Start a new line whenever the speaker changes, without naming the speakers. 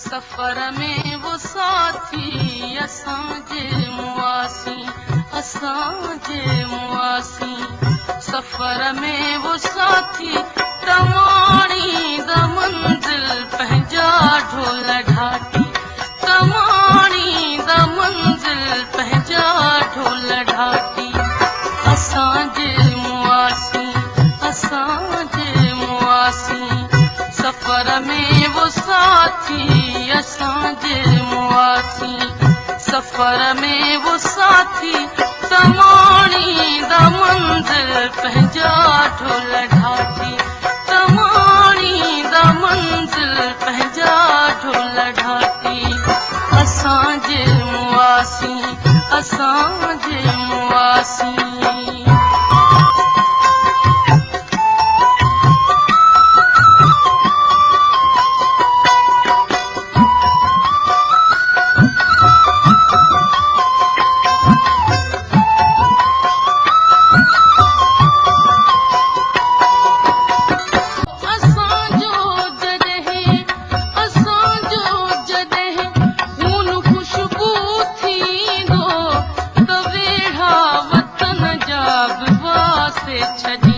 सफ़र में वो साथी असांजे मुआसी, असांजे मुआसी। सफ़र में वो साथी तमाणी द मंज़िल पंहिंजा ढोल ढाटी, तमाणी द मंज़िल पंहिंजा ढोल ढाटी। असांजे मुआसी, असांजे मुआसी। सफ़र में वो साथी असांजे मुआसी, सफ़र में वो साथी तमाणी द मंज़िल पंहिंजा ढोल ढाटी, तमाणी द मंज़िल पंहिंजा ढोल ढाटी। असांजे मुआसी, असांजे मुआसी। अच्छा